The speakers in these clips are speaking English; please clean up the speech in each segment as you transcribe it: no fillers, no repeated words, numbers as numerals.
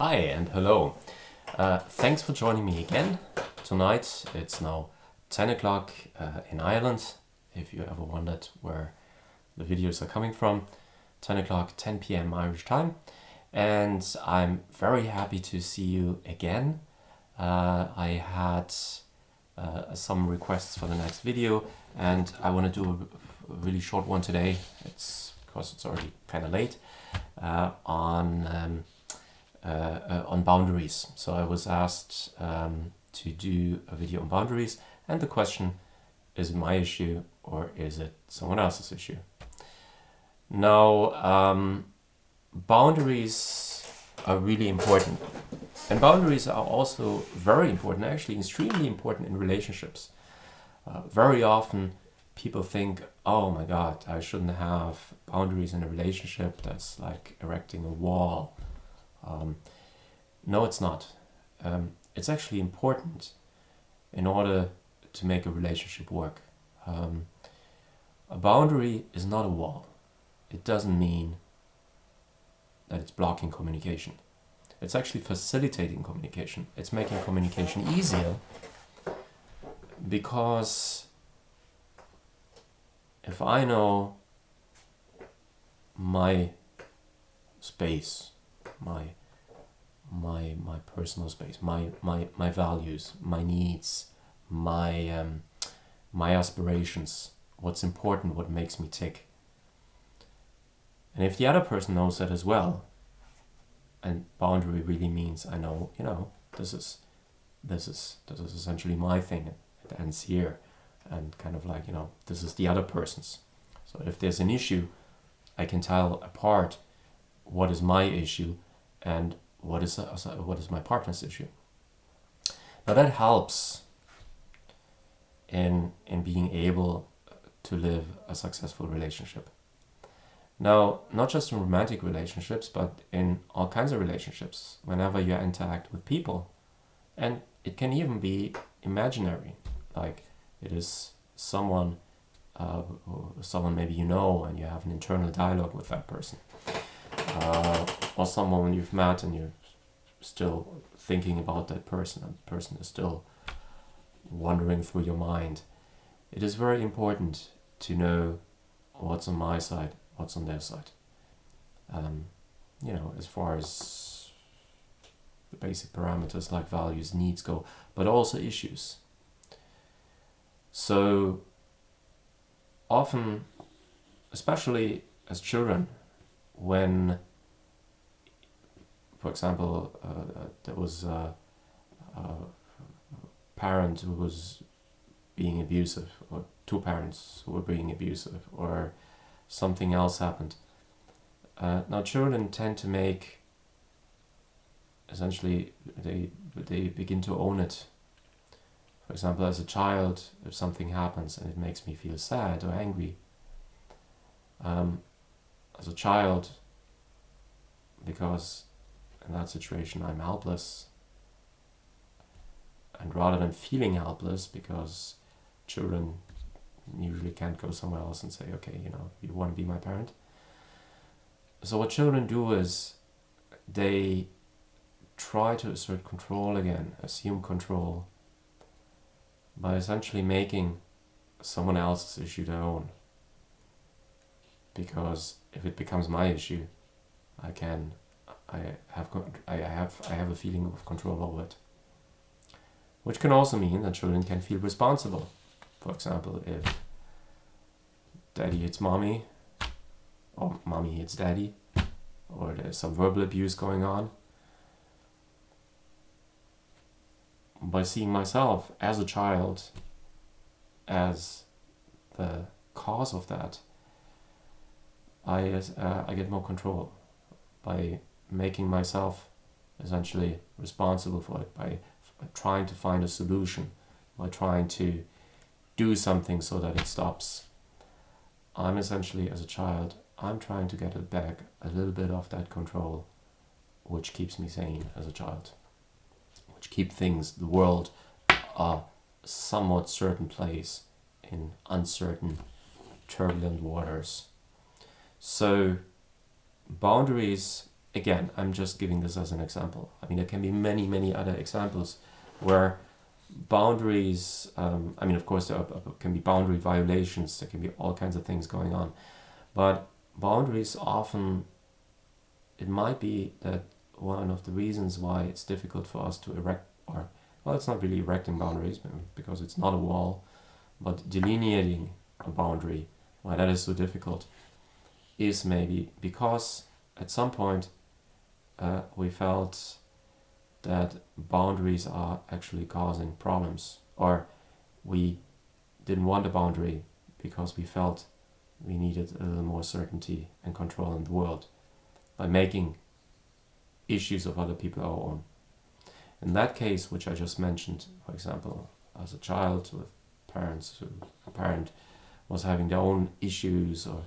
Hi and hello. Thanks for joining me again tonight. It's now 10 o'clock in Ireland, if you ever wondered where the videos are coming from. 10 o'clock, 10 p.m. Irish time. And I'm very happy to see you again. I had some requests for the next video, and I want to do a really short one today. It's because it's already kind of late on boundaries. So I was asked to do a video on boundaries, and the question, is it my issue or is it someone else's issue? Now, boundaries are really important, and boundaries are also very important, actually extremely important in relationships. Very often people think, oh my god, I shouldn't have boundaries in a relationship. That's like erecting a wall. No, it's not. It's actually important in order to make a relationship work. A boundary is not a wall. It doesn't mean that it's blocking communication. It's actually facilitating communication. It's making communication easier, because if I know my space, my personal space, my values, my needs, my aspirations, what's important, what makes me tick. And if the other person knows that as well, and boundary really means I know, this is essentially my thing. It ends here, and kind of like, this is the other person's. So if there's an issue, I can tell apart what is my issue and what is my partner's issue. Now that helps in being able to live a successful relationship. Now, not just in romantic relationships, but in all kinds of relationships, whenever you interact with people. And it can even be imaginary, like it is someone maybe you know, and you have an internal dialogue with that person. Or someone you've met and you're still thinking about that person, and the person is still wandering through your mind. It is very important to know what's on my side, what's on their side. As far as the basic parameters like values, needs go, but also issues. So often, especially as children, when, for example, there was a parent who was being abusive, or two parents who were being abusive, or something else happened. Now children tend to make, essentially, they begin to own it. For example, as a child, if something happens and it makes me feel sad or angry, as a child, because in that situation I'm helpless, and rather than feeling helpless, because children usually can't go somewhere else and say, okay, you want to be my parent. So what children do is they try to assert control again, assume control, by essentially making someone else's issue their own. Because if it becomes my issue, I have a feeling of control over it. Which can also mean that children can feel responsible. For example, if daddy hits mommy, or mommy hits daddy, or there's some verbal abuse going on, by seeing myself as a child as the cause of that, I get more control by making myself essentially responsible for it, by trying to find a solution, by trying to do something so that it stops. I'm essentially, as a child, I'm trying to get it back, a little bit of that control, which keeps me sane as a child, which keep things, the world, a somewhat certain place in uncertain, turbulent waters. So boundaries again, I'm just giving this as an example. I mean, there can be many, many other examples where boundaries, of course, there can be boundary violations, there can be all kinds of things going on. But boundaries often, it might be that one of the reasons why it's difficult for us to erect, or, well, it's not really erecting boundaries because it's not a wall, but delineating a boundary, why that is so difficult, is maybe because at some point we felt that boundaries are actually causing problems, or we didn't want a boundary because we felt we needed a little more certainty and control in the world by making issues of other people our own. In that case, which I just mentioned, for example, as a child with parents, a parent was having their own issues or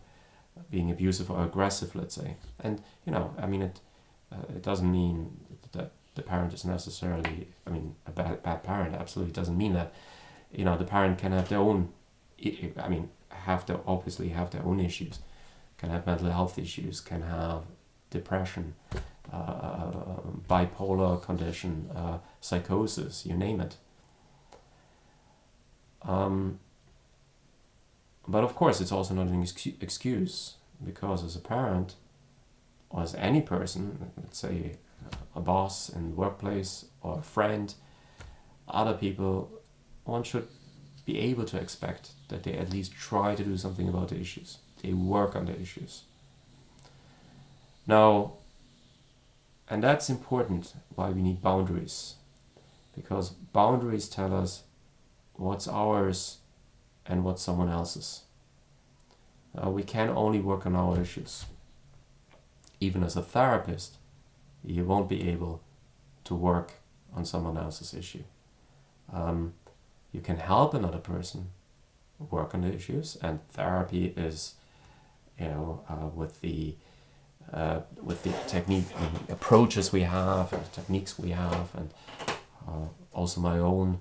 being abusive or aggressive, let's say. And, it doesn't mean that the parent is necessarily, a bad parent, absolutely doesn't mean that. The parent can have their own, obviously have their own issues, can have mental health issues, can have depression, bipolar condition, psychosis, you name it. But of course, it's also not an excuse, because as a parent, or as any person, let's say a boss in the workplace or a friend, other people, one should be able to expect that they at least try to do something about the issues. They work on the issues. Now, and that's important, why we need boundaries. Because boundaries tell us what's ours and what's someone else's. We can only work on our issues. Even as a therapist, you won't be able to work on someone else's issue. You can help another person work on the issues, and therapy is, with the technique and approaches we have and techniques we have, and also my own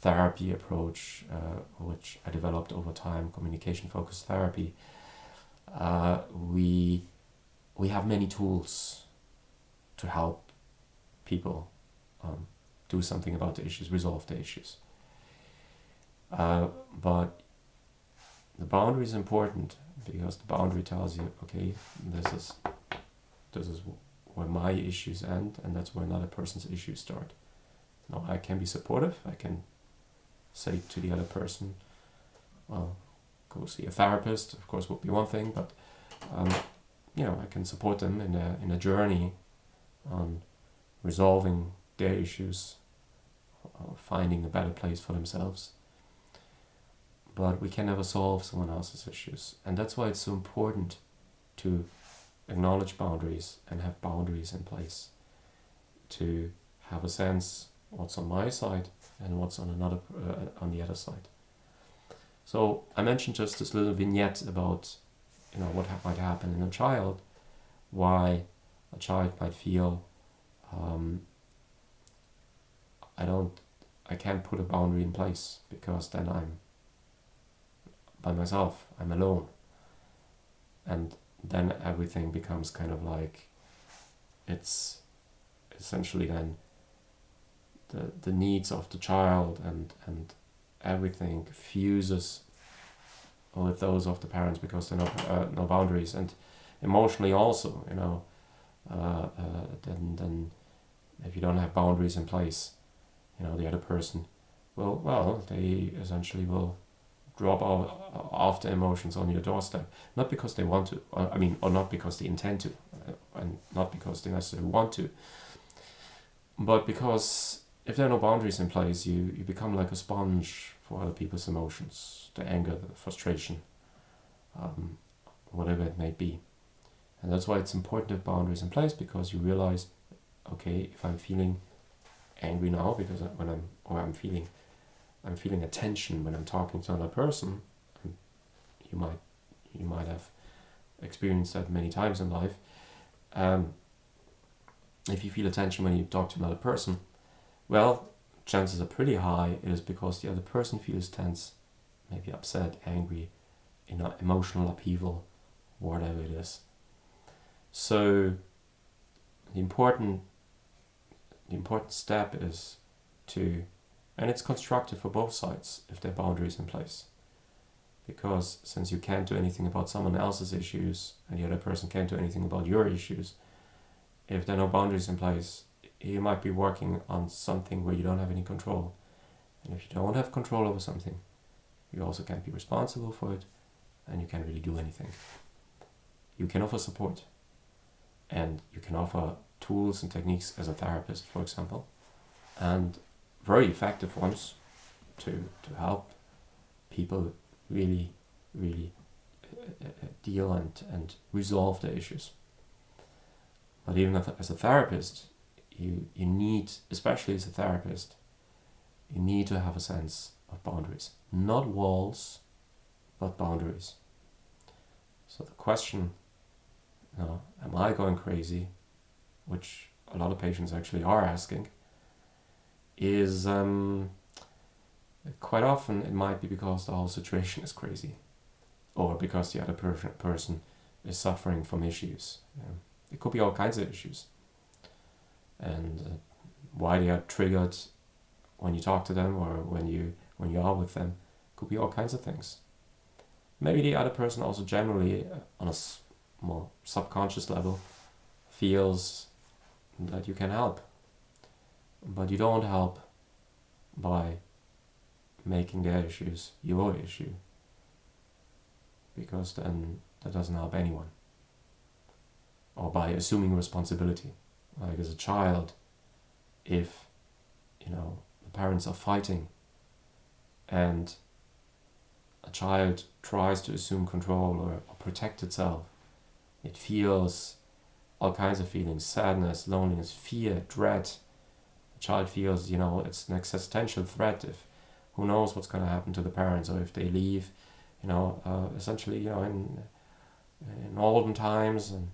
therapy approach, which I developed over time, communication-focused therapy. We have many tools to help people do something about the issues, resolve the issues. But the boundary is important, because the boundary tells you, okay, this is where my issues end, and that's where another person's issues start. Now, I can be supportive. I can say to the other person, well, go see a therapist, of course, would be one thing, but I can support them in a journey on resolving their issues, finding a better place for themselves. But we can never solve someone else's issues. And that's why it's so important to acknowledge boundaries and have boundaries in place, to have a sense what's on my side and what's on the other side. So I mentioned just this little vignette about what might happen in a child, why a child might feel I can't put a boundary in place, because then I'm by myself, I'm alone, and then everything becomes kind of like, it's essentially then the needs of the child and everything fuses with those of the parents, because there are no boundaries, and emotionally also, then if you don't have boundaries in place, the other person they essentially will drop off the emotions on your doorstep, not because they want to, or not because they intend to, and not because they necessarily want to, but because if there are no boundaries in place, you become like a sponge for other people's emotions, the anger, the frustration, whatever it may be. And that's why it's important to have boundaries in place, because you realize, okay, if I'm feeling angry now, because I'm feeling a tension when I'm talking to another person, and you might have experienced that many times in life. If you feel a tension when you talk to another person, well, chances are pretty high it is because the other person feels tense, maybe upset, angry, emotional upheaval, whatever it is. So the important step is to, and it's constructive for both sides if there are boundaries in place. Because since you can't do anything about someone else's issues and the other person can't do anything about your issues, if there are no boundaries in place, you might be working on something where you don't have any control. And if you don't have control over something, you also can't be responsible for it, and you can't really do anything. You can offer support, and you can offer tools and techniques as a therapist, for example, and very effective ones to help people really deal and resolve their issues. But even as a therapist, you need, especially as a therapist, you need to have a sense of boundaries. Not walls, but boundaries. So the question, am I going crazy, which a lot of patients actually are asking, is quite often it might be because the whole situation is crazy, or because the other person is suffering from issues. It could be all kinds of issues. And why they are triggered when you talk to them or when you are with them could be all kinds of things. Maybe the other person also generally, on a more subconscious level, feels that you can help. But you don't help by making their issues your issue, because then that doesn't help anyone. Or by assuming responsibility. Like as a child, if the parents are fighting and a child tries to assume control or protect itself, it feels all kinds of feelings: sadness, loneliness, fear, dread. The child feels, it's an existential threat. If who knows what's going to happen to the parents, or if they leave, essentially, in olden times and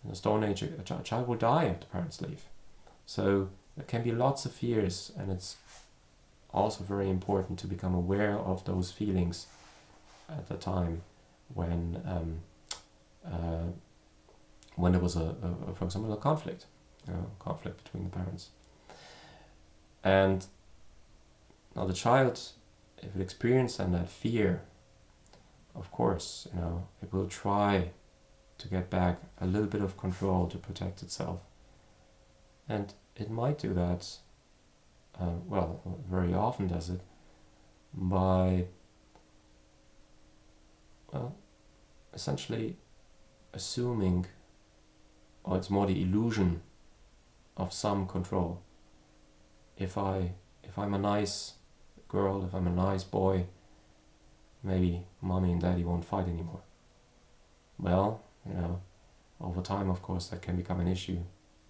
in the Stone Age, a child will die if the parents leave. So there can be lots of fears, and it's also very important to become aware of those feelings at the time when there was for example, a conflict between the parents. And now the child, if it experiences that fear, of course, it will try to get back a little bit of control to protect itself. And it might do that, very often does it, by, essentially assuming, or it's more the illusion of some control. If I'm a nice girl, if I'm a nice boy, maybe mommy and daddy won't fight anymore. Well, over time, of course, that can become an issue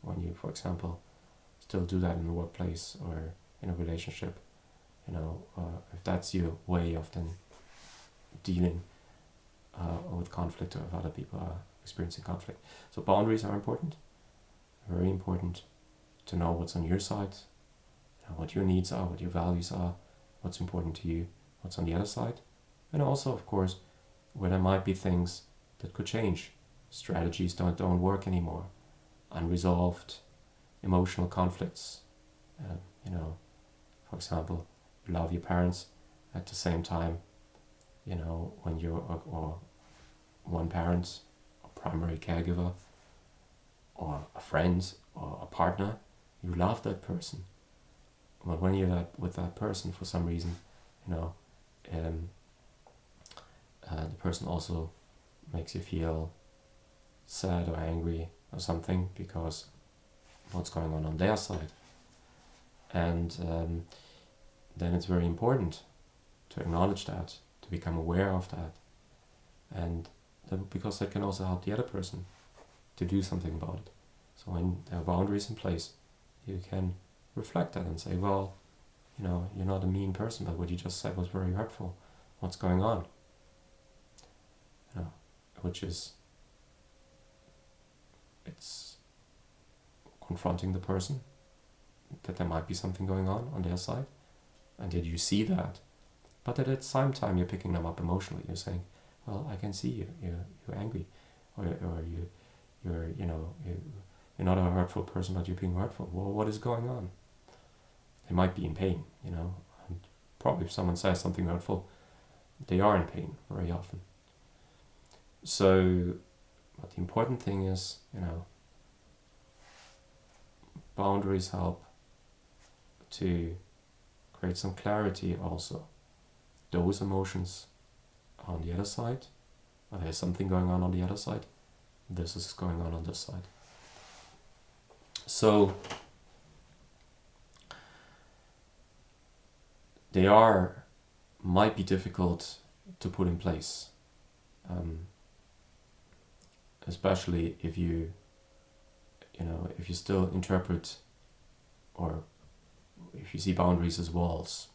when you, for example, still do that in the workplace or in a relationship. If that's your way of then dealing with conflict, or if other people are experiencing conflict. So boundaries are important, very important to know what's on your side, what your needs are, what your values are, what's important to you, what's on the other side, and also, of course, where there might be things that could change. Strategies don't work anymore. Unresolved emotional conflicts. For example, you love your parents at the same time, when you're or one parent, a primary caregiver, or a friend, or a partner, you love that person. But when you're with that person, for some reason, the person also makes you feel sad or angry or something because what's going on their side. And then it's very important to acknowledge that, to become aware of that, and because that can also help the other person to do something about it. So when there are boundaries in place, you can reflect that and say, well, you're not a mean person, but what you just said was very hurtful. What's going on? Which is, it's confronting the person that there might be something going on their side, and that you see that, but that at the same time you're picking them up emotionally. You're saying, well, I can see you're angry, or you're You're not a hurtful person, but you're being hurtful. Well, what is going on? They might be in pain, you know. And probably if someone says something hurtful, they are in pain very often. So, but the important thing is, you know, boundaries help to create some clarity also. Those emotions are on the other side, or there's something going on the other side, this is going on this side. So they might be difficult to put in place, especially if you still interpret, or if you see boundaries as walls.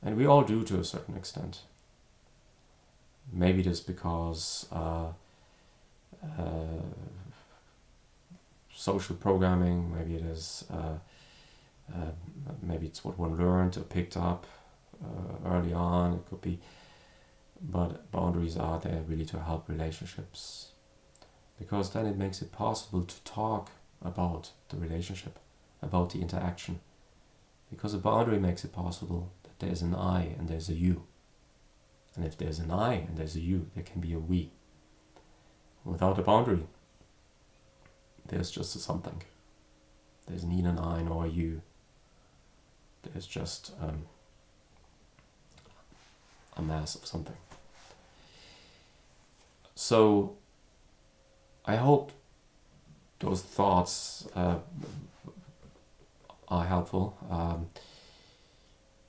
And we all do to a certain extent. Maybe just because social programming, maybe it is, maybe it's what one learned or picked up early on, it could be, but boundaries are there really to help relationships, because then it makes it possible to talk about the relationship, about the interaction, because a boundary makes it possible that there's an I and there's a you, and if there's an I and there's a you, there can be a we. Without a boundary, there's just a something. There's neither an I nor a you. There's just a mass of something. So I hope those thoughts are helpful.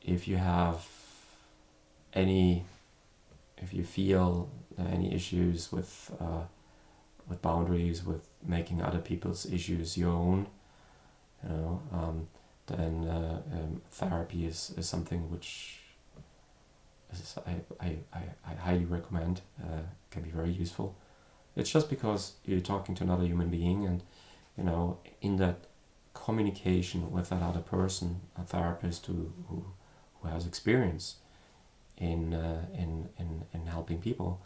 If you feel any issues with boundaries, with making other people's issues your own, you know, then therapy is something which I highly recommend. Can be very useful. It's just because you're talking to another human being, and you know, in that communication with that other person, a therapist who has experience in helping people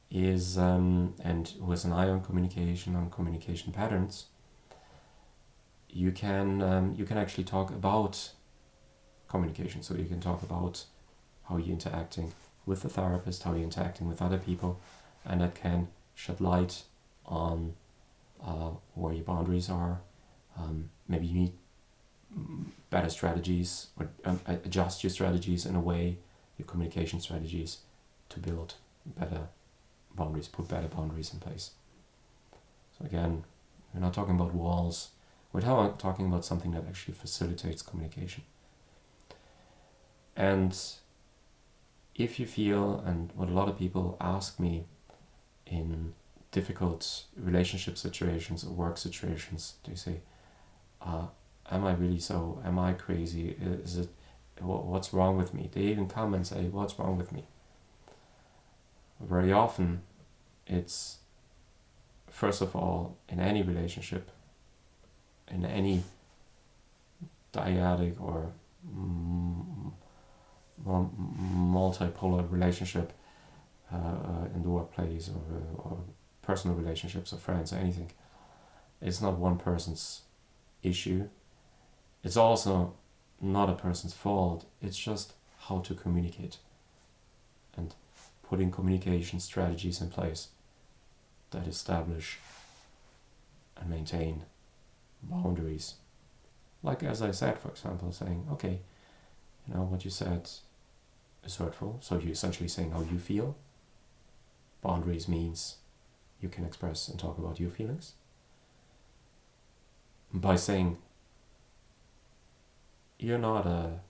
is and who has an eye on communication patterns, you can actually talk about communication. So you can talk about how you're interacting with the therapist, how you're interacting with other people, and that can shed light on where your boundaries are. Maybe you need better strategies, or adjust your strategies in a way, your communication strategies, to build better boundaries, put better boundaries in place. So again, we're not talking about walls, we're talking about something that actually facilitates communication. And if you feel, and what a lot of people ask me in difficult relationship situations or work situations, they say, am I crazy? Is it, what's wrong with me? They even come and say, what's wrong with me? Very often, it's, first of all, in any relationship, in any dyadic or multipolar relationship, in the workplace or personal relationships or friends or anything, it's not one person's issue. It's also not a person's fault. It's just how to communicate and putting communication strategies in place that establish and maintain boundaries. Like, as I said, for example, saying, okay, you know, what you said is hurtful, so you're essentially saying how you feel. Boundaries means you can express and talk about your feelings. By saying, you're not a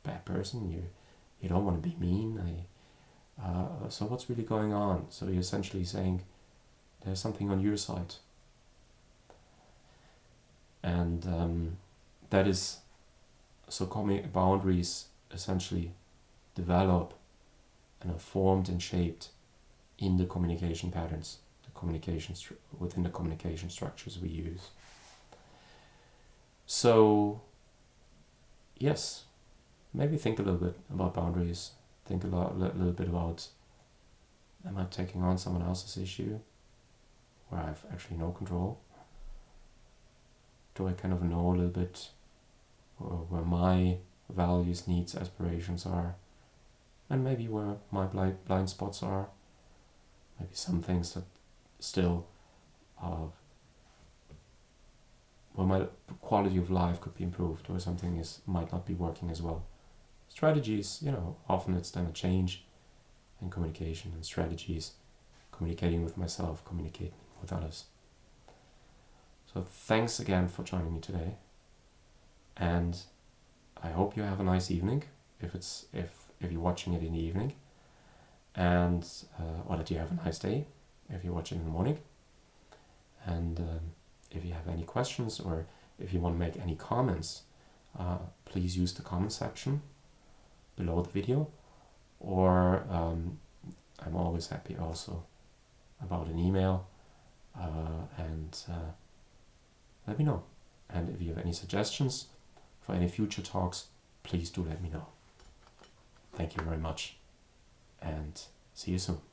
bad person. You don't want to be mean. So what's really going on? So you're essentially saying there's something on your side, and that is, so boundaries essentially develop and are formed and shaped in the communication patterns, within the communication structures we use. So, yes, maybe think a little bit about boundaries. Think a little bit about Am I taking on someone else's issue where I've actually no control? Do I kind of know a little bit where my values, needs, aspirations are, and maybe where my blind spots are? Maybe some things that still, where my quality of life could be improved, or something might not be working as well. Strategies, often it's then a change in communication and strategies, communicating with myself, communicating with others. So thanks again for joining me today, and I hope you have a nice evening if you're watching it in the evening, and or that you have a nice day if you watch it in the morning. And if you have any questions, or if you want to make any comments, please use the comment section below the video, or I'm always happy also about an email, and let me know. And if you have any suggestions for any future talks, please do let me know. Thank you very much, and see you soon.